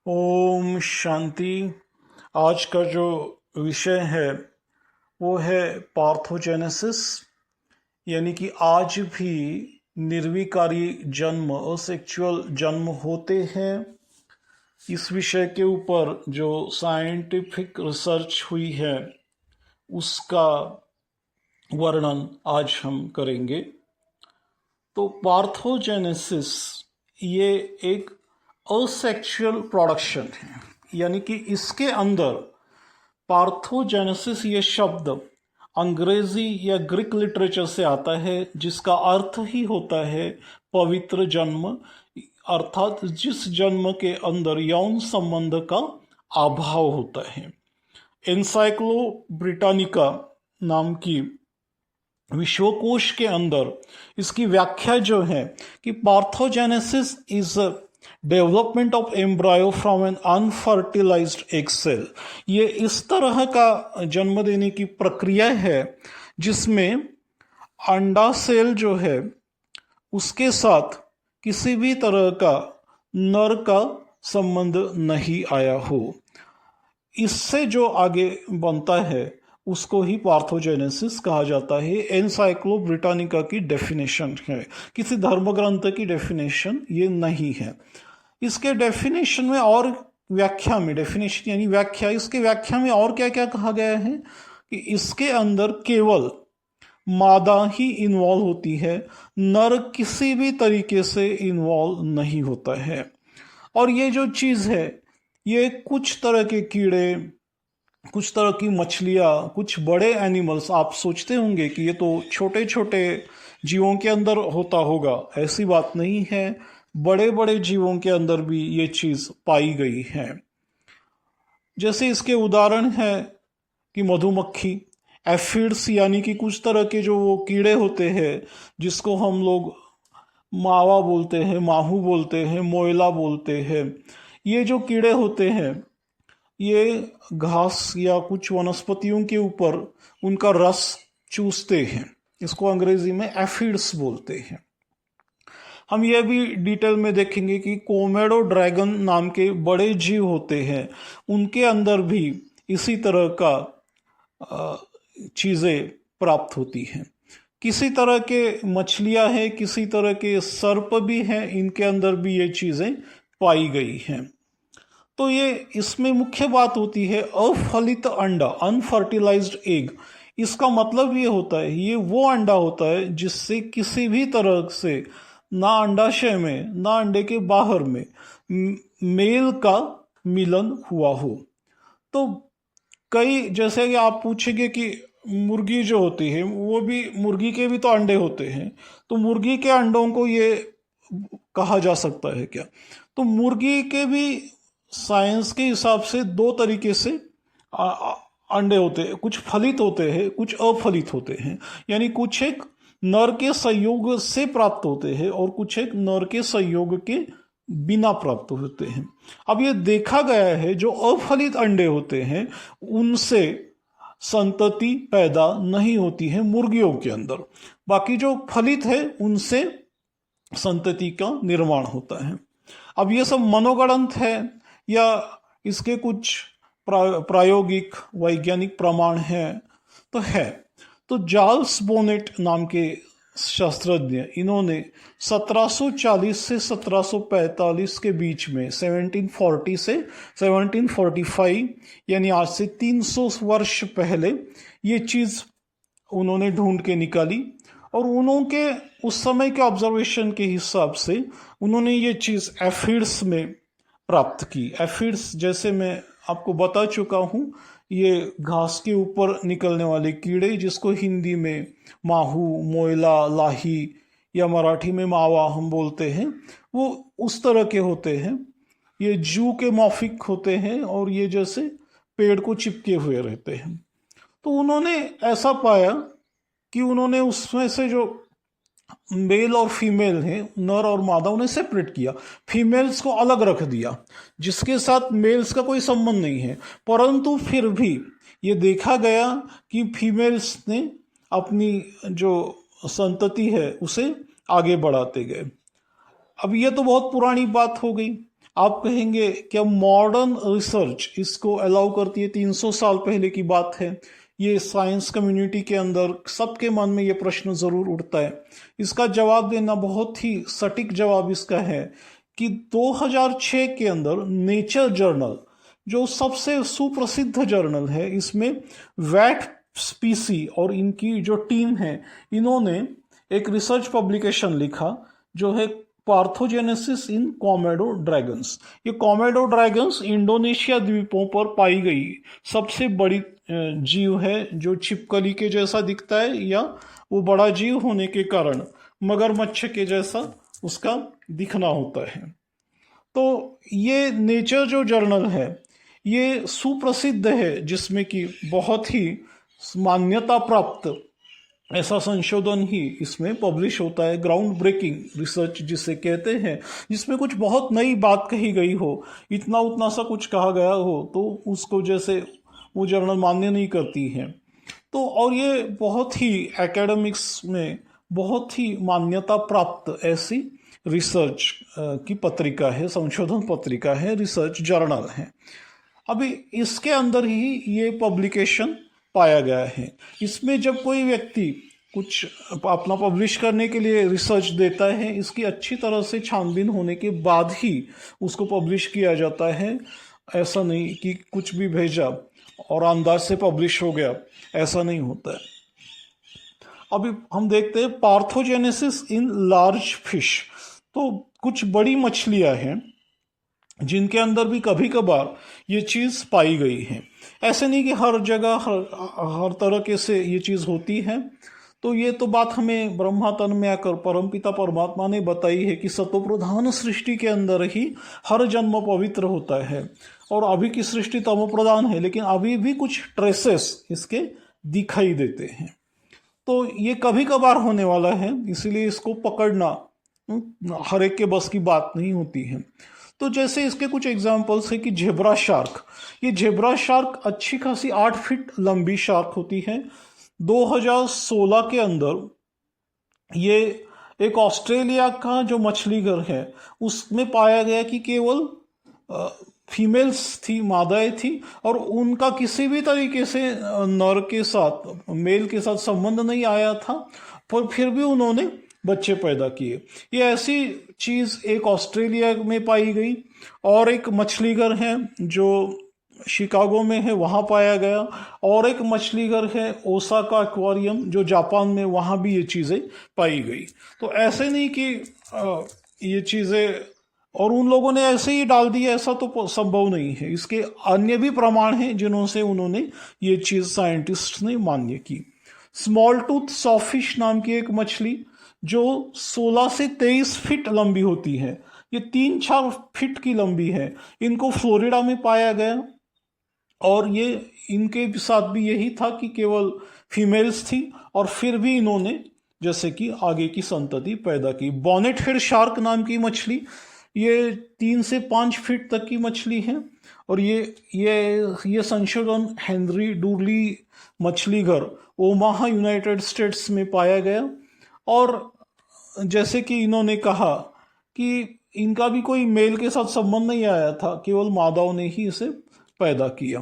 ओम शांति। आज का जो विषय है वो है पार्थोजेनेसिस, यानी कि आज भी निर्विकारी जन्म, असेक्सुअल जन्म होते हैं। इस विषय के ऊपर जो साइंटिफिक रिसर्च हुई है उसका वर्णन आज हम करेंगे। तो पार्थोजेनेसिस ये एक असेक्सुअल प्रोडक्शन है, यानी कि इसके अंदर पार्थोजेनेसिस ये शब्द अंग्रेजी या ग्रीक लिटरेचर से आता है, जिसका अर्थ ही होता है पवित्र जन्म, अर्थात जिस जन्म के अंदर यौन संबंध का अभाव होता है। एनसाइक्लो ब्रिटानिका नाम की विश्वकोश के अंदर इसकी व्याख्या जो है कि parthenogenesis is development of embryo from an unfertilised egg cell. ये इस तरह का जन्म देने की प्रक्रिया है जिसमें अंडा सेल जो है उसके साथ किसी भी तरह का नर का संबंध नहीं आया हो। इससे जो आगे बनता है उसको ही पार्थोजेनेसिस कहा जाता है। एनसाइक्लो ब्रिटानिका की डेफिनेशन है, किसी धर्म ग्रंथ की डेफिनेशन ये नहीं है। इसके डेफिनेशन में और व्याख्या में, डेफिनेशन यानी व्याख्या, इसके व्याख्या में और क्या क्या कहा गया है कि इसके अंदर केवल मादा ही इन्वॉल्व होती है, नर किसी भी तरीके से इन्वॉल्व नहीं होता है। और ये जो चीज़ है ये कुछ तरह के कीड़े, कुछ तरह की मछलियाँ, कुछ बड़े एनिमल्स, आप सोचते होंगे कि ये तो छोटे छोटे जीवों के अंदर होता होगा, ऐसी बात नहीं है। बड़े बड़े जीवों के अंदर भी ये चीज़ पाई गई है। जैसे इसके उदाहरण है कि मधुमक्खी, एफिड्स, यानी कि कुछ तरह के जो वो कीड़े होते हैं जिसको हम लोग मावा बोलते हैं, माहू बोलते हैं, मोयला बोलते हैं। ये जो कीड़े होते हैं ये घास या कुछ वनस्पतियों के ऊपर उनका रस चूसते हैं, इसको अंग्रेजी में एफिड्स बोलते हैं। हम ये भी डिटेल में देखेंगे कि कोमेडो ड्रैगन नाम के बड़े जीव होते हैं, उनके अंदर भी इसी तरह का चीज़ें प्राप्त होती हैं। किसी तरह के मछलियां हैं, किसी तरह के सर्प भी हैं, इनके अंदर भी ये चीज़ें पाई गई हैं। तो ये इसमें मुख्य बात होती है अफलित अंडा, अनफर्टिलाइज्ड एग। इसका मतलब ये होता है ये वो अंडा होता है जिससे किसी भी तरह से ना अंडाशय में ना अंडे के बाहर में मेल का मिलन हुआ हो। तो कई, जैसे कि आप पूछेंगे कि मुर्गी जो होती है वो भी, मुर्गी के भी तो अंडे होते हैं, तो मुर्गी के अंडों को ये कहा जा सकता है क्या? तो मुर्गी के भी साइंस के हिसाब से दो तरीके से अंडे होते हैं, कुछ फलित होते हैं, कुछ अफलित होते हैं। यानी कुछ एक नर के संयोग से प्राप्त होते हैं और कुछ एक नर के संयोग के बिना प्राप्त होते हैं। अब ये देखा गया है जो अफलित अंडे होते हैं उनसे संतति पैदा नहीं होती है मुर्गियों के अंदर, बाकी जो फलित है उनसे संतति का निर्माण होता है। अब ये सब मनोगणंत है या इसके कुछ प्रायोगिक वैज्ञानिक प्रमाण हैं? तो है। तो चार्ल्स बोनेट नाम के शास्त्रज्ञ, इन्होंने 1740 से 1745 के बीच में, 1740 से 1745, यानी आज से 300 वर्ष पहले ये चीज़ उन्होंने ढूंढ के निकाली। और उन्होंने उस समय के ऑब्जर्वेशन के हिसाब से उन्होंने ये चीज़ एफिड्स में प्राप्त की। एफिड्स, जैसे मैं आपको बता चुका हूँ, ये घास के ऊपर निकलने वाले कीड़े, जिसको हिंदी में माहू, मोयला, लाही या मराठी में मावा हम बोलते हैं, वो उस तरह के होते हैं। ये जू के मॉफिक होते हैं और ये जैसे पेड़ को चिपके हुए रहते हैं। तो उन्होंने ऐसा पाया कि उन्होंने उसमें से जो मेल और फीमेल हैं, नर और मादा, उन्हें सेपरेट किया, फीमेल्स को अलग रख दिया जिसके साथ मेल्स का कोई संबंध नहीं है। परंतु फिर भी ये देखा गया कि फीमेल्स ने अपनी जो संतति है उसे आगे बढ़ाते गए। अब ये तो बहुत पुरानी बात हो गई। आप कहेंगे क्या मॉडर्न रिसर्च इसको अलाउ करती है? 300 साल पहले की बात है। ये साइंस कम्युनिटी के अंदर सबके मन में ये प्रश्न ज़रूर उठता है। इसका जवाब देना बहुत ही सटीक जवाब इसका है कि 2006 के अंदर नेचर जर्नल, जो सबसे सुप्रसिद्ध जर्नल है, इसमें वैट स्पीसी और इनकी जो टीम है, इन्होंने एक रिसर्च पब्लिकेशन लिखा जो है पार्थोजेनेसिस इन कॉमेडो ड्रैगन्स। ये कॉमेडो ड्रैगन्स इंडोनेशिया द्वीपों पर पाई गई सबसे बड़ी जीव है, जो छिपकली के जैसा दिखता है या वो बड़ा जीव होने के कारण मगरमच्छ के जैसा उसका दिखना होता है। तो ये नेचर जो जर्नल है ये सुप्रसिद्ध है, जिसमें कि बहुत ही मान्यता प्राप्त ऐसा संशोधन ही इसमें पब्लिश होता है। ग्राउंड ब्रेकिंग रिसर्च जिसे कहते हैं, जिसमें कुछ बहुत नई बात कही गई हो, इतना उतना सा कुछ कहा गया हो तो उसको जैसे वो जर्नल मान्य नहीं करती है। तो और ये बहुत ही एकेडमिक्स में बहुत ही मान्यता प्राप्त ऐसी रिसर्च की पत्रिका है, संशोधन पत्रिका है, रिसर्च जर्नल है। अभी इसके अंदर ही ये पब्लिकेशन पाया गया है। इसमें जब कोई व्यक्ति कुछ अपना पब्लिश करने के लिए रिसर्च देता है, इसकी अच्छी तरह से छानबीन होने के बाद ही उसको पब्लिश किया जाता है। ऐसा नहीं कि कुछ भी भेजा और अंदाज से पब्लिश हो गया, ऐसा नहीं होता है। अभी हम देखते हैं पार्थोजेनेसिस इन लार्ज फिश। तो कुछ बड़ी मछलियां हैं जिनके अंदर भी कभी कभार ये चीज़ पाई गई है। ऐसे नहीं कि हर जगह हर तरह के से ये चीज़ होती है। तो ये तो बात हमें ब्रह्मातन में आकर परमपिता परमात्मा ने बताई है कि सतोप्रधान सृष्टि के अंदर ही हर जन्म पवित्र होता है। और अभी की सृष्टि तमोप्रधान है, लेकिन अभी भी कुछ ट्रेसेस इसके दिखाई देते हैं। तो ये कभी कभार होने वाला है, इसीलिए इसको पकड़ना हर एक के बस की बात नहीं होती है। तो जैसे इसके कुछ एग्जाम्पल्स है कि झेब्रा शार्क। ये झेब्रा शार्क अच्छी खासी 8 फीट लंबी शार्क होती है। 2016 के अंदर ये एक ऑस्ट्रेलिया का जो मछली घर है उसमें पाया गया कि केवल फीमेल्स थी, मादाएं थी, और उनका किसी भी तरीके से नर के साथ, मेल के साथ संबंध नहीं आया था, पर फिर भी उन्होंने बच्चे पैदा किए। ये ऐसी चीज़ एक ऑस्ट्रेलिया में पाई गई। और एक मछली घर है जो शिकागो में है, वहाँ पाया गया। और एक मछली घर है ओसाका एक्वेरियम जो जापान में, वहाँ भी ये चीज़ें पाई गई। तो ऐसे नहीं कि ये चीज़ें और उन लोगों ने ऐसे ही डाल दी, ऐसा तो संभव नहीं है। इसके अन्य भी प्रमाण हैं जिन्हों से उन्होंने ये चीज़ साइंटिस्ट ने मान्य की। स्मॉल टूथ सॉफिश नाम की एक मछली जो 16 से 23 फीट लंबी होती है, ये 3-4 फीट की लंबी है। इनको फ्लोरिडा में पाया गया और ये इनके साथ भी यही था कि केवल फीमेल्स थी, और फिर भी इन्होंने जैसे कि आगे की संतति पैदा की। बॉनेट हेड शार्क नाम की मछली, ये 3 से 5 फीट तक की मछली है। और ये संशोधन हेनरी डूरली मछली घर ओमाहा यूनाइटेड स्टेट्स में पाया गया। और जैसे कि इन्होंने कहा कि इनका भी कोई मेल के साथ संबंध नहीं आया था, केवल मादाओं ने ही इसे पैदा किया।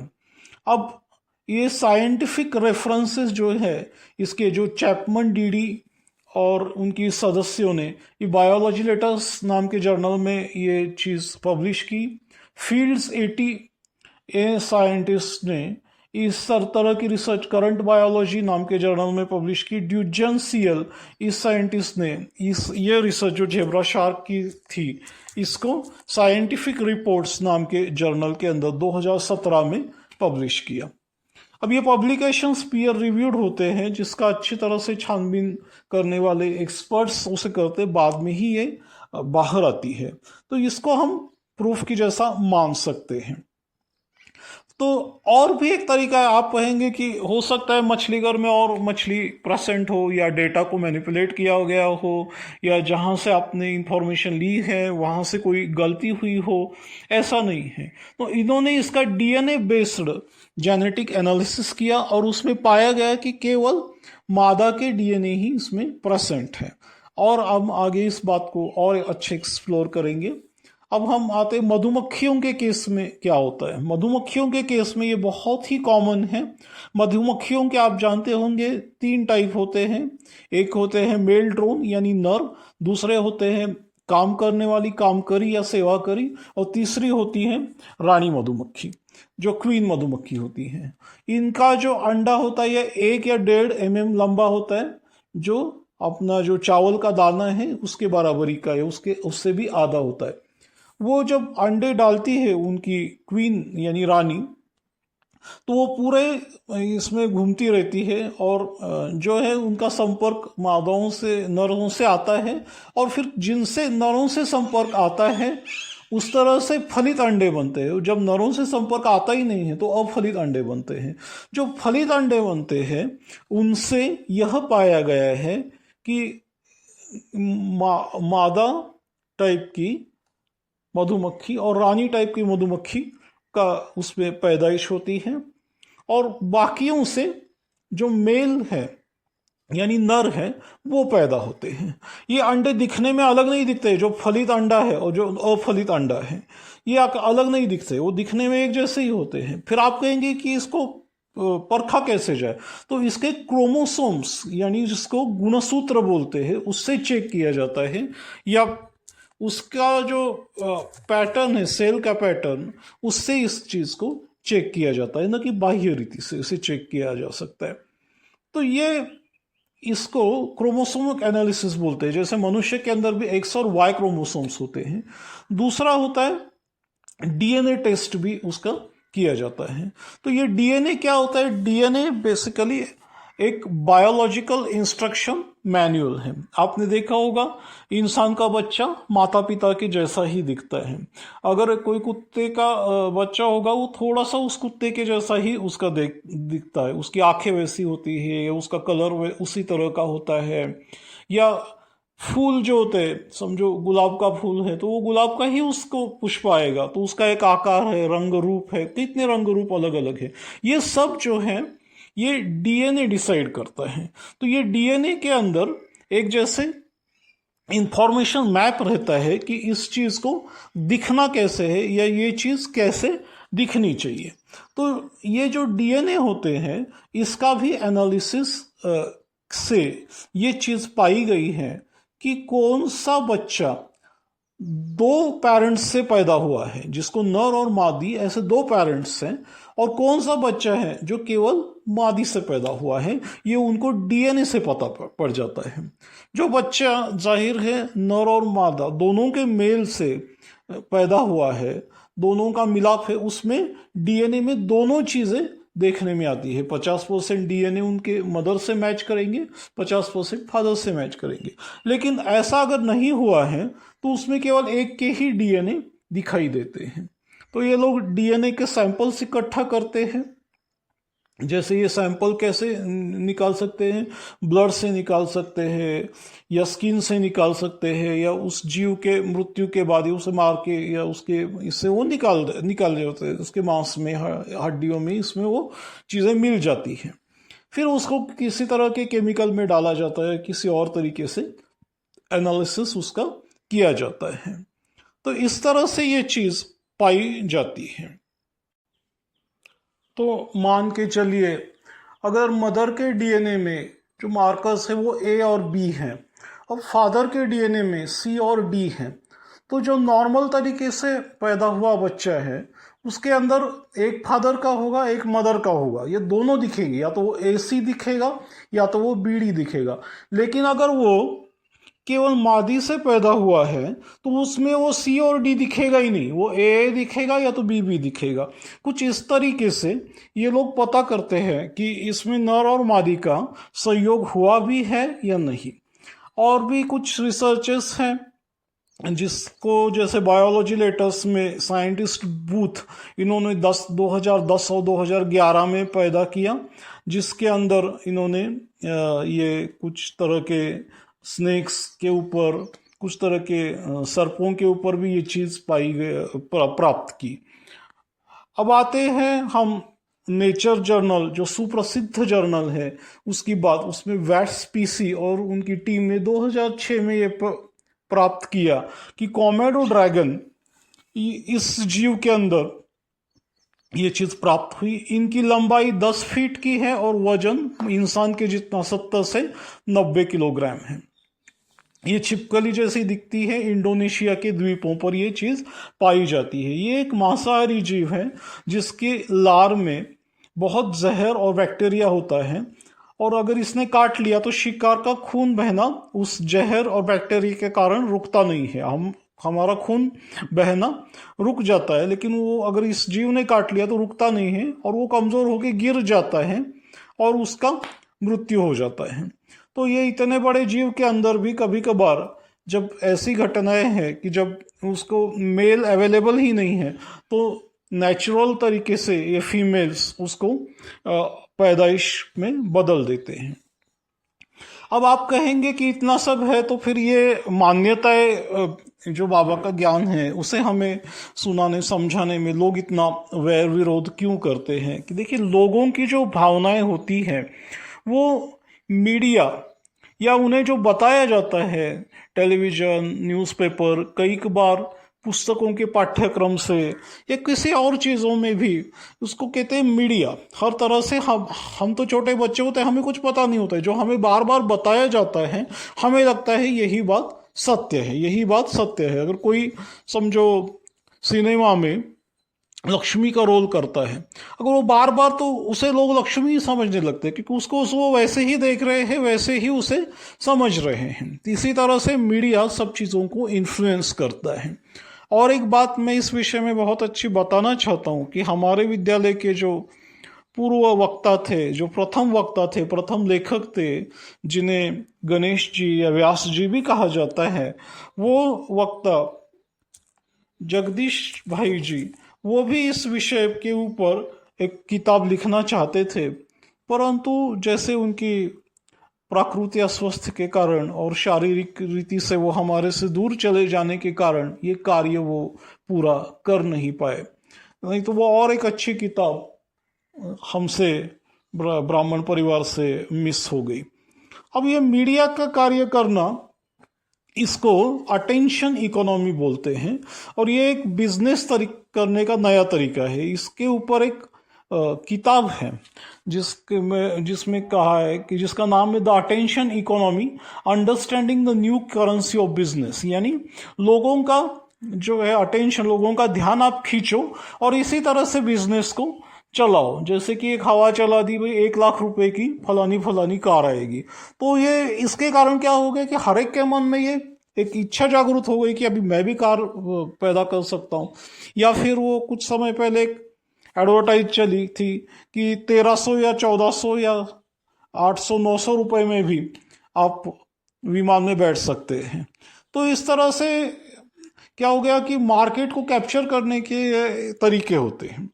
अब ये साइंटिफिक रेफरेंसेस जो है इसके, जो चैपमन डीडी और उनकी सदस्यों ने ये बायोलॉजी लेटर्स नाम के जर्नल में ये चीज़ पब्लिश की। फील्ड्स 80 साइंटिस्ट ने इस तरह की रिसर्च करंट बायोलॉजी नाम के जर्नल में पब्लिश की। ड्यूजन सीएल इस साइंटिस्ट ने ये रिसर्च जो झेब्रा शार्क की थी इसको साइंटिफिक रिपोर्ट्स नाम के जर्नल के अंदर 2017 में पब्लिश किया। अब ये पब्लिकेशंस पीयर रिव्यूड होते हैं, जिसका अच्छी तरह से छानबीन करने वाले एक्सपर्ट्स उसे करते, बाद में ही ये बाहर आती है। तो इसको हम प्रूफ की जैसा मान सकते हैं। तो और भी एक तरीका है, आप कहेंगे कि हो सकता है मछली घर में और मछली प्रेजेंट हो, या डेटा को मैनिपुलेट किया गया हो, या जहाँ से आपने इंफॉर्मेशन ली है वहाँ से कोई गलती हुई हो। ऐसा नहीं है। तो इन्होंने इसका डीएनए बेस्ड जेनेटिक एनालिसिस किया और उसमें पाया गया कि केवल मादा के डीएनए ही इसमें प्रेजेंट है। और अब आगे इस बात को और अच्छे एक्सप्लोर करेंगे। अब हम आते मधुमक्खियों के केस में क्या होता है। मधुमक्खियों के केस में ये बहुत ही कॉमन है। मधुमक्खियों के आप जानते होंगे 3 टाइप होते हैं। एक होते हैं मेल ड्रोन यानी नर, दूसरे होते हैं काम करने वाली कामकरी या सेवा करी, और तीसरी होती है रानी मधुमक्खी जो क्वीन मधुमक्खी होती है। इनका जो अंडा होता है यह 1 या 1.5 mm लंबा होता है, जो अपना जो चावल का दाना है उसके बराबरी का है, उससे भी आधा होता है। वो जब अंडे डालती है उनकी क्वीन यानी रानी, तो वो पूरे इसमें घूमती रहती है और जो है उनका संपर्क मादाओं से नरों से आता है, और फिर जिनसे नरों से संपर्क आता है उस तरह से फलित अंडे बनते हैं। जब नरों से संपर्क आता ही नहीं है तो अफलित अंडे बनते हैं। जो फलित अंडे बनते हैं उनसे यह पाया गया है कि मादा टाइप की मधुमक्खी और रानी टाइप की मधुमक्खी का उसमें पैदाइश होती है, और बाकियों से जो मेल है यानी नर है वो पैदा होते हैं। ये अंडे दिखने में अलग नहीं दिखते, जो फलित अंडा है और जो अफलित अंडा है ये अलग नहीं दिखते, वो दिखने में एक जैसे ही होते हैं। फिर आप कहेंगे कि इसको परखा कैसे जाए, तो इसके क्रोमोसोम्स यानी जिसको गुणसूत्र बोलते हैं उससे चेक किया जाता है, या उसका जो पैटर्न है सेल का पैटर्न उससे इस चीज को चेक किया जाता है, न कि बाह्य रीति से इसे चेक किया जा सकता है। तो ये इसको क्रोमोसोमिक एनालिसिस बोलते हैं। जैसे मनुष्य के अंदर भी एक्स और वाई क्रोमोसोम्स होते हैं। दूसरा होता है डीएनए टेस्ट भी उसका किया जाता है। तो ये डीएनए क्या होता है? डीएनए बेसिकली एक बायोलॉजिकल इंस्ट्रक्शन मैनुअल है। आपने देखा होगा इंसान का बच्चा माता पिता के जैसा ही दिखता है। अगर कोई कुत्ते का बच्चा होगा वो थोड़ा सा उस कुत्ते के जैसा ही उसका दिखता है, उसकी आंखें वैसी होती है, उसका कलर उसी तरह का होता है। या फूल जो होते हैं, समझो गुलाब का फूल है तो वो गुलाब का ही उसको पुष्प आएगा, तो उसका एक आकार है, रंग रूप है, कितने रंग रूप अलग अलग है। ये सब जो है ये डीएनए डिसाइड करता है। तो ये डीएनए के अंदर एक जैसे इंफॉर्मेशन मैप रहता है कि इस चीज को दिखना कैसे है या ये चीज कैसे दिखनी चाहिए। तो ये जो डीएनए होते हैं इसका भी एनालिसिस से ये चीज पाई गई है कि कौन सा बच्चा 2 पेरेंट्स से पैदा हुआ है, जिसको नर और मादी ऐसे 2 पेरेंट्स हैं, और कौन सा बच्चा है जो केवल मादी से पैदा हुआ है, ये उनको डीएनए से पता पड़ जाता है। जो बच्चा जाहिर है नर और मादा दोनों के मेल से पैदा हुआ है, दोनों का मिलाप है, उसमें डीएनए में दोनों चीजें देखने में आती है। 50% डीएनए उनके मदर से मैच करेंगे, 50% फादर से मैच करेंगे। लेकिन ऐसा अगर नहीं हुआ है तो उसमें केवल एक के ही डीएनए दिखाई देते हैं। तो ये लोग डीएनए के सैंपल्स इकट्ठा करते हैं। जैसे ये सैंपल कैसे निकाल सकते हैं? ब्लड से निकाल सकते हैं, या स्किन से निकाल सकते हैं, या उस जीव के मृत्यु के बाद उसे मार के या उसके इससे वो निकाल जाते हैं, उसके मांस में, हड्डियों में, इसमें वो चीज़ें मिल जाती हैं। फिर उसको किसी तरह के केमिकल में डाला जाता है, किसी और तरीके से एनालिसिस उसका किया जाता है। तो इस तरह से ये चीज़ पाई जाती है। तो मान के चलिए अगर मदर के डीएनए में जो मार्कर्स है वो ए और बी हैं और फादर के डीएनए में सी और डी हैं, तो जो नॉर्मल तरीके से पैदा हुआ बच्चा है उसके अंदर एक फादर का होगा, एक मदर का होगा। ये दोनों दिखेंगे, या तो वो ए सी दिखेगा या तो वो बी डी दिखेगा। लेकिन अगर वो केवल मादी से पैदा हुआ है तो उसमें वो सी और डी दिखेगा ही नहीं, वो ए दिखेगा या तो बी बी दिखेगा। कुछ इस तरीके से ये लोग पता करते हैं कि इसमें नर और मादी का संयोग हुआ भी है या नहीं। और भी कुछ रिसर्चेस हैं जिसको जैसे बायोलॉजी लेटर्स में साइंटिस्ट बूथ इन्होंने 2010 और 2011 में पैदा किया, जिसके अंदर इन्होंने ये कुछ तरह के स्नेक्स के ऊपर, कुछ तरह के सर्पों के ऊपर भी ये चीज़ प्राप्त की। अब आते हैं हम नेचर जर्नल, जो सुप्रसिद्ध जर्नल है, उसकी बात। उसमें वैट्स पीसी और उनकी टीम ने 2006 में ये प्राप्त किया कि कोमोडो ड्रैगन इस जीव के अंदर ये चीज प्राप्त हुई। इनकी लंबाई 10 फीट की है और वजन इंसान के जितना 70 से 90 किलोग्राम है। ये छिपकली जैसी दिखती है। इंडोनेशिया के द्वीपों पर ये चीज पाई जाती है। ये एक मांसाहारी जीव है जिसके लार में बहुत जहर और बैक्टीरिया होता है, और अगर इसने काट लिया तो शिकार का खून बहना उस जहर और बैक्टीरिया के कारण रुकता नहीं है। हमारा खून बहना रुक जाता है, लेकिन वो अगर इस जीव ने काट लिया तो रुकता नहीं है और वो कमजोर होकर गिर जाता है और उसका मृत्यु हो जाता है। तो ये इतने बड़े जीव के अंदर भी कभी कभार जब ऐसी घटनाएं हैं कि जब उसको मेल अवेलेबल ही नहीं है, तो नेचुरल तरीके से ये फीमेल्स उसको पैदाइश में बदल देते हैं। अब आप कहेंगे कि इतना सब है तो फिर ये मान्यताएं जो बाबा का ज्ञान है उसे हमें सुनाने समझाने में लोग इतना वैर विरोध क्यों करते हैं? कि देखिए, लोगों की जो भावनाएं होती हैं वो मीडिया या उन्हें जो बताया जाता है टेलीविजन, न्यूज़पेपर, कई बार पुस्तकों के पाठ्यक्रम से या किसी और चीज़ों में भी, उसको कहते हैं मीडिया। हर तरह से हम तो छोटे बच्चे होते हैं, हमें कुछ पता नहीं होता है, जो हमें बार बार बताया जाता है हमें लगता है यही बात सत्य है, यही बात सत्य है। अगर कोई समझो सिनेमा में लक्ष्मी का रोल करता है, अगर वो बार बार, तो उसे लोग लक्ष्मी ही समझने लगते हैं, क्योंकि उसको वो वैसे ही देख रहे हैं, वैसे ही उसे समझ रहे हैं। इसी तरह से मीडिया सब चीज़ों को इन्फ्लुएंस करता है। और एक बात मैं इस विषय में बहुत अच्छी बताना चाहता हूँ कि हमारे विद्यालय के जो पूर्व वक्ता थे, जो प्रथम वक्ता थे, प्रथम लेखक थे, जिन्हें गणेश जी या व्यास जी भी कहा जाता है, वो वक्ता जगदीश भाई जी, वो भी इस विषय के ऊपर एक किताब लिखना चाहते थे, परंतु जैसे उनकी प्राकृतिक अस्वस्थ के कारण और शारीरिक रीति से वो हमारे से दूर चले जाने के कारण ये कार्य वो पूरा कर नहीं पाए। नहीं तो वो और एक अच्छी किताब हमसे, ब्राह्मण परिवार से मिस हो गई। अब ये मीडिया का कार्य करना, इसको अटेंशन इकोनॉमी बोलते हैं, और ये एक बिजनेस करने का नया तरीका है। इसके ऊपर एक किताब है जिसमें कहा है कि जिसका नाम है the attention economy, understanding the new currency of business. यानी लोगों का जो है अटेंशन, लोगों का ध्यान आप खींचो और इसी तरह से बिजनेस को चलाओ। जैसे कि एक हवा चला दी भाई, 1 लाख रुपए की फलानी फलानी कार आएगी, तो ये इसके कारण क्या हो गया कि हर एक के मन में ये एक इच्छा जागृत हो गई कि अभी मैं भी कार पैदा कर सकता हूँ। या फिर वो कुछ समय पहले एक एडवर्टाइज चली थी कि 1300 या 1400 या 800-900 रुपए में भी आप विमान में बैठ सकते हैं। तो इस तरह से क्या हो गया कि मार्केट को कैप्चर करने के तरीके होते हैं।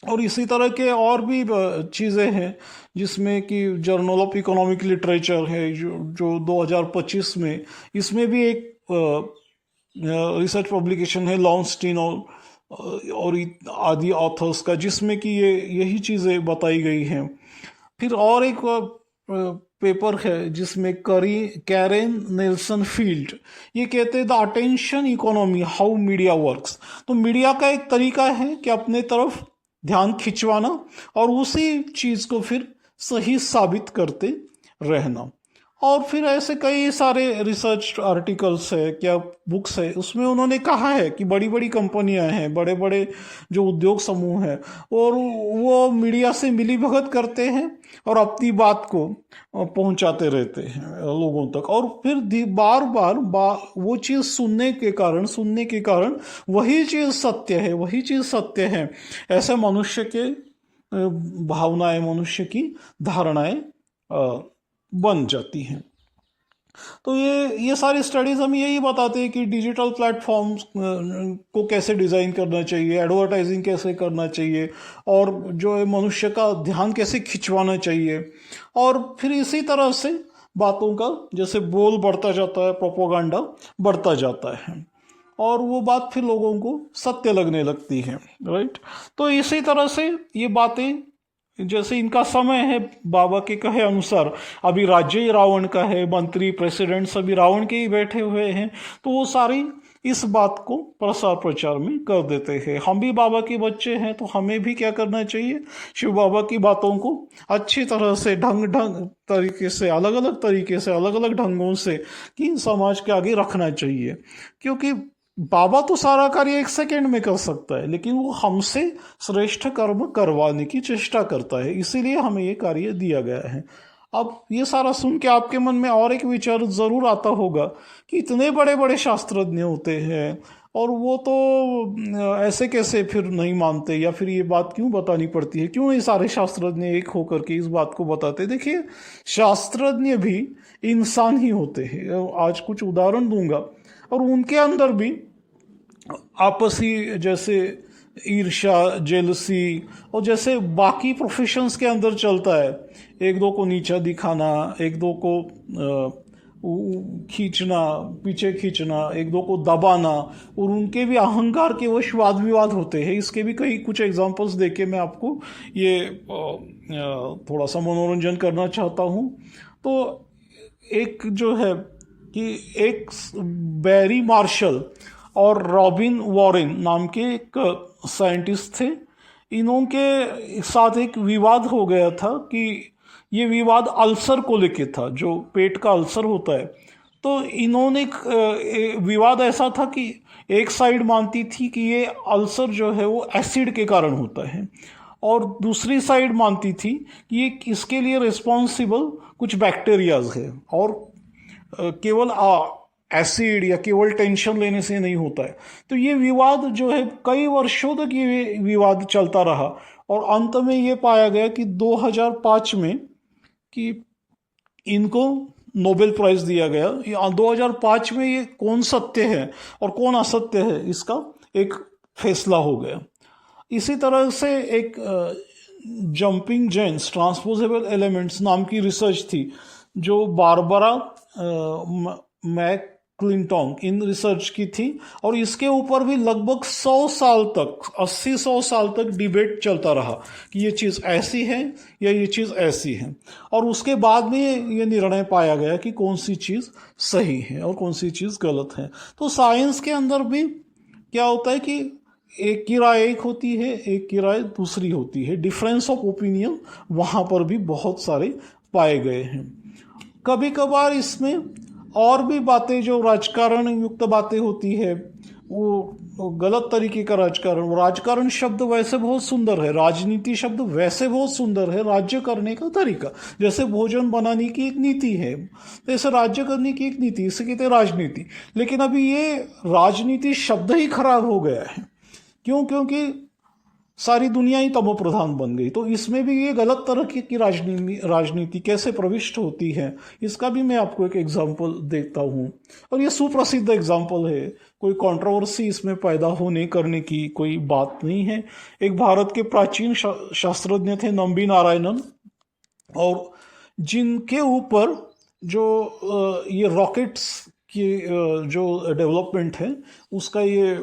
और इसी तरह के और भी चीज़ें हैं जिसमें कि जर्नल ऑफ इकोनॉमिक लिटरेचर है जो 2025 में, इसमें भी एक रिसर्च पब्लिकेशन है लॉन्स्टीन और आदि ऑथर्स का, जिसमें कि यही चीज़ें बताई गई हैं। फिर और एक पेपर है जिसमें कैरेन नेल्सन फील्ड ये कहते हैं the attention economy, how media works. तो मीडिया का एक तरीका है कि अपने तरफ ध्यान खिंचवाना और उसी चीज़ को फिर सही साबित करते रहना। और फिर ऐसे कई सारे रिसर्च आर्टिकल्स है, क्या बुक्स है, उसमें उन्होंने कहा है कि बड़ी बड़ी कंपनियां हैं, बड़े बड़े जो उद्योग समूह हैं, और वो मीडिया से मिलीभगत करते हैं और अपनी बात को पहुंचाते रहते हैं लोगों तक। और फिर बार बार वो चीज़ सुनने के कारण वही चीज़ सत्य है, वही चीज़ सत्य है, ऐसे मनुष्य के भावनाएं, मनुष्य की धारणाएं बन जाती हैं। तो ये सारी स्टडीज हमें यही बताते हैं कि डिजिटल प्लेटफॉर्म्स को कैसे डिज़ाइन करना चाहिए, एडवर्टाइजिंग कैसे करना चाहिए, और जो है मनुष्य का ध्यान कैसे खिंचवाना चाहिए। और फिर इसी तरह से बातों का जैसे बोल बढ़ता जाता है, प्रोपोगंडा बढ़ता जाता है, और वो बात फिर लोगों को सत्य लगने लगती है, राइट। तो इसी तरह से ये बातें, जैसे इनका समय है बाबा के कहे अनुसार, अभी राज्य ही रावण का है, मंत्री प्रेसिडेंट सभी रावण के ही बैठे हुए हैं, तो वो सारी इस बात को प्रसार प्रचार में कर देते हैं। हम भी बाबा के बच्चे हैं, तो हमें भी क्या करना चाहिए, शिव बाबा की बातों को अच्छी तरह से ढंग तरीके से, अलग अलग तरीके से, अलग अलग ढंगों से कि समाज के आगे रखना चाहिए। क्योंकि बाबा तो सारा कार्य 1 सेकंड में कर सकता है, लेकिन वो हमसे श्रेष्ठ कर्म करवाने की चेष्टा करता है, इसीलिए हमें ये कार्य दिया गया है। अब ये सारा सुन के आपके मन में और एक विचार जरूर आता होगा कि इतने बड़े बड़े शास्त्रज्ञ होते हैं और वो तो ऐसे कैसे फिर नहीं मानते, या फिर ये बात क्यों बतानी पड़ती है, क्यों नहीं सारे शास्त्रज्ञ एक होकर के इस बात को बताते। देखिए, शास्त्रज्ञ भी इंसान ही होते हैं। आज कुछ उदाहरण दूंगा, और उनके अंदर भी आपसी जैसे ईर्ष्या, जेलसी, और जैसे बाकी प्रोफेशंस के अंदर चलता है, एक दो को नीचा दिखाना, एक दो को खींचना, पीछे खींचना, एक दो को दबाना, और उनके भी अहंकार के वश वाद विवाद होते हैं। इसके भी कई कुछ एग्जांपल्स देके मैं आपको ये थोड़ा सा मनोरंजन करना चाहता हूँ। तो एक जो है कि एक बैरी मार्शल और रॉबिन वॉरेन नाम के एक साइंटिस्ट थे। इनके साथ एक विवाद हो गया था कि ये विवाद अल्सर को लेके था, जो पेट का अल्सर होता है। तो इन्होंने विवाद ऐसा था कि एक साइड मानती थी कि ये अल्सर जो है वो एसिड के कारण होता है, और दूसरी साइड मानती थी कि ये इसके लिए रिस्पॉन्सिबल कुछ बैक्टीरियाज है, और केवल एसिड या केवल टेंशन लेने से नहीं होता है। तो ये विवाद जो है कई वर्षों तक ये विवाद चलता रहा, और अंत में ये पाया गया कि 2005 में कि इनको नोबेल प्राइज दिया गया। 2005 में ये कौन सत्य है और कौन असत्य है, इसका एक फैसला हो गया। इसी तरह से एक जंपिंग जेन्स ट्रांसपोजेबल एलिमेंट्स नाम की रिसर्च थी, जो बारबरा मैकक्लिंटॉक इन रिसर्च की थी, और इसके ऊपर भी लगभग 100 साल तक, 80-100 साल तक डिबेट चलता रहा कि ये चीज़ ऐसी है या ये चीज़ ऐसी है। और उसके बाद में ये निर्णय पाया गया कि कौन सी चीज़ सही है और कौन सी चीज़ गलत है। तो साइंस के अंदर भी क्या होता है कि एक की राय एक होती है, एक की राय दूसरी होती है। डिफरेंस ऑफ ओपिनियन वहाँ पर भी बहुत सारे पाए गए हैं। कभी कभार इसमें और भी बातें, जो राजकारण युक्त बातें होती है, वो गलत तरीके का राजकारण। राजकारण शब्द वैसे बहुत सुंदर है, राजनीति शब्द वैसे बहुत सुंदर है। राज्य करने का तरीका, जैसे भोजन बनाने की एक नीति है, जैसे राज्य करने की एक नीति, इसे कहते हैं राजनीति। लेकिन अभी ये राजनीति शब्द ही खराब हो गया है। क्यों? क्योंकि सारी दुनिया ही तमो प्रधान बन गई। तो इसमें भी ये गलत तरह की राजनीति कैसे प्रविष्ट होती है, इसका भी मैं आपको एक एग्जाम्पल देता हूँ। और ये सुप्रसिद्ध एग्जाम्पल है, कोई कंट्रोवर्सी इसमें पैदा होने करने की कोई बात नहीं है। एक भारत के प्राचीन शास्त्रज्ञ थे नंबी नारायणन, और जिनके ऊपर जो ये रॉकेट्स की जो डेवलपमेंट है उसका ये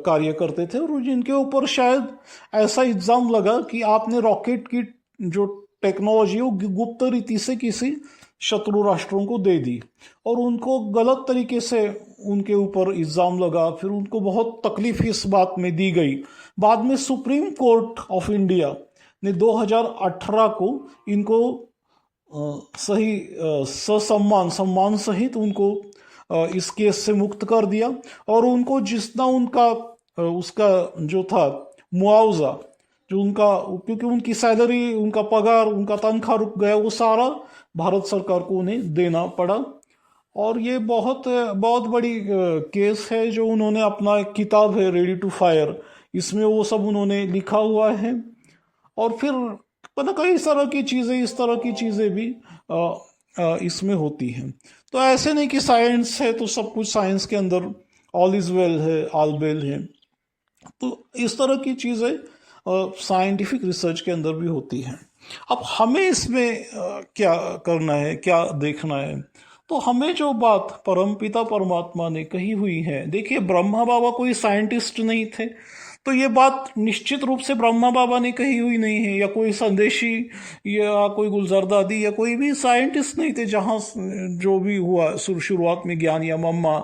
कार्य करते थे, और जिनके ऊपर शायद ऐसा इल्ज़ाम लगा कि आपने रॉकेट की जो टेक्नोलॉजी वो गुप्त रीति से किसी शत्रु राष्ट्रों को दे दी, और उनको गलत तरीके से उनके ऊपर इल्ज़ाम लगा। फिर उनको बहुत तकलीफ इस बात में दी गई। बाद में सुप्रीम कोर्ट ऑफ इंडिया ने 2018 को इनको सही सम्मान सहित उनको इस केस से मुक्त कर दिया, और उनको जितना उनका उसका जो था मुआवजा, जो उनका, क्योंकि उनकी सैलरी, उनका पगार, उनका तनख्वाह रुक गया, वो सारा भारत सरकार को उन्हें देना पड़ा। और ये बहुत बहुत बड़ी केस है, जो उन्होंने अपना एक किताब है रेडी टू फायर, इसमें वो सब उन्होंने लिखा हुआ है। और फिर पता कई इस तरह की चीज़ें भी इसमें होती हैं। तो ऐसे नहीं कि साइंस है तो सब कुछ साइंस के अंदर ऑल इज वेल है, ऑल वेल है। तो इस तरह की चीज़ें साइंटिफिक रिसर्च के अंदर भी होती हैं। अब हमें इसमें क्या करना है, क्या देखना है? तो हमें जो बात परमपिता परमात्मा ने कही हुई है, देखिए ब्रह्मा बाबा कोई साइंटिस्ट नहीं थे, तो ये बात निश्चित रूप से ब्रह्मा बाबा ने कही हुई नहीं है, या कोई संदेशी या कोई गुलजार दादी या कोई भी साइंटिस्ट नहीं थे जहाँ जो भी हुआ शुरुआत में ज्ञान या मम्मा।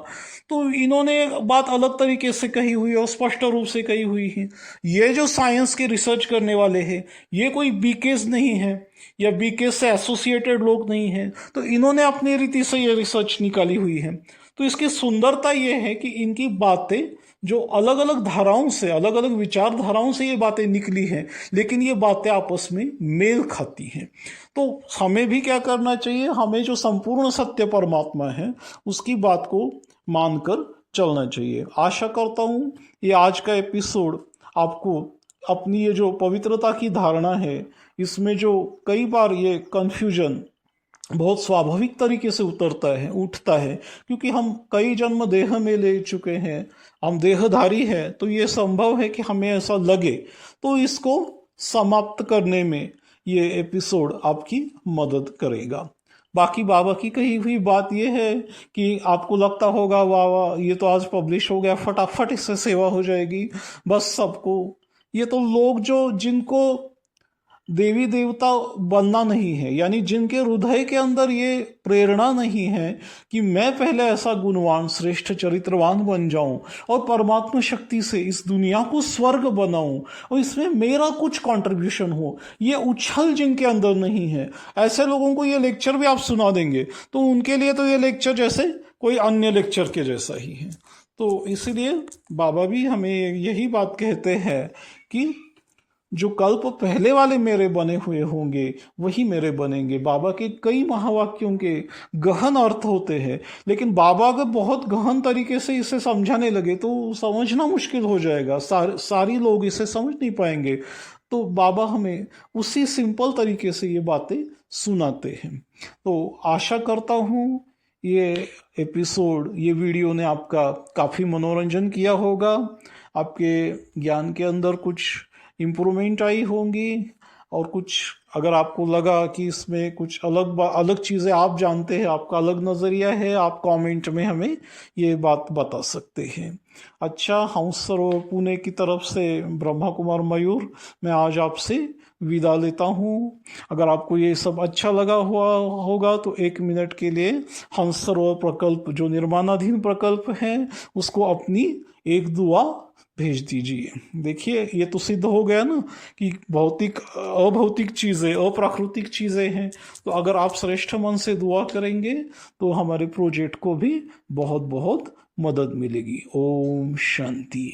तो इन्होंने बात अलग तरीके से कही हुई है और स्पष्ट रूप से कही हुई है। ये जो साइंस के रिसर्च करने वाले हैं, ये कोई बीकेस नहीं है या बीकेस से एसोसिएटेड लोग नहीं हैं, तो इन्होंने अपनी रीति से ये रिसर्च निकाली हुई है। तो इसकी सुंदरता ये है कि इनकी बातें जो अलग अलग धाराओं से, अलग अलग विचारधाराओं से ये बातें निकली हैं, लेकिन ये बातें आपस में मेल खाती हैं। तो हमें भी क्या करना चाहिए, हमें जो संपूर्ण सत्य परमात्मा है उसकी बात को मानकर चलना चाहिए। आशा करता हूँ ये आज का एपिसोड आपको अपनी ये जो पवित्रता की धारणा है, इसमें जो कई बार ये कन्फ्यूजन बहुत स्वाभाविक तरीके से उठता है, क्योंकि हम कई जन्म देह में ले चुके हैं, हम देहधारी हैं, तो ये संभव है कि हमें ऐसा लगे। तो इसको समाप्त करने में ये एपिसोड आपकी मदद करेगा। बाकी बाबा की कही हुई बात यह है कि आपको लगता होगा वाह वाह ये तो आज पब्लिश हो गया, फटाफट इससे सेवा हो जाएगी बस सबको। ये तो लोग जिनको देवी देवता बनना नहीं है, यानी जिनके हृदय के अंदर ये प्रेरणा नहीं है कि मैं पहले ऐसा गुणवान श्रेष्ठ चरित्रवान बन जाऊं और परमात्मा शक्ति से इस दुनिया को स्वर्ग बनाऊं और इसमें मेरा कुछ कंट्रीब्यूशन हो, ये उछल जिनके अंदर नहीं है, ऐसे लोगों को ये लेक्चर भी आप सुना देंगे तो उनके लिए तो ये लेक्चर जैसे कोई अन्य लेक्चर के जैसा ही है। तो इसीलिए बाबा भी हमें यही बात कहते हैं कि जो कल्प पहले वाले मेरे बने हुए होंगे वही मेरे बनेंगे। बाबा के कई महावाक्यों के गहन अर्थ होते हैं, लेकिन बाबा अगर बहुत गहन तरीके से इसे समझाने लगे तो समझना मुश्किल हो जाएगा, सारी लोग इसे समझ नहीं पाएंगे। तो बाबा हमें उसी सिंपल तरीके से ये बातें सुनाते हैं। तो आशा करता हूँ ये एपिसोड, ये वीडियो ने आपका काफ़ी मनोरंजन किया होगा, आपके ज्ञान के अंदर कुछ इम्प्रूवमेंट आई होंगी, और कुछ अगर आपको लगा कि इसमें कुछ अलग चीज़ें आप जानते हैं, आपका अलग नज़रिया है, आप कमेंट में हमें ये बात बता सकते हैं। अच्छा, हंस सरोवर पुणे की तरफ से ब्रह्मा कुमार मयूर मैं आज आपसे विदा लेता हूँ। अगर आपको ये सब अच्छा लगा होगा तो 1 मिनट के लिए हंस सरोवर प्रकल्प जो निर्माणाधीन प्रकल्प है उसको अपनी एक दुआ भेज दीजिए। देखिए ये तो सिद्ध हो गया ना कि भौतिक अभौतिक चीज़ें, अप्राकृतिक चीज़ें हैं। तो अगर आप श्रेष्ठ मन से दुआ करेंगे तो हमारे प्रोजेक्ट को भी बहुत बहुत मदद मिलेगी। ओम शांति।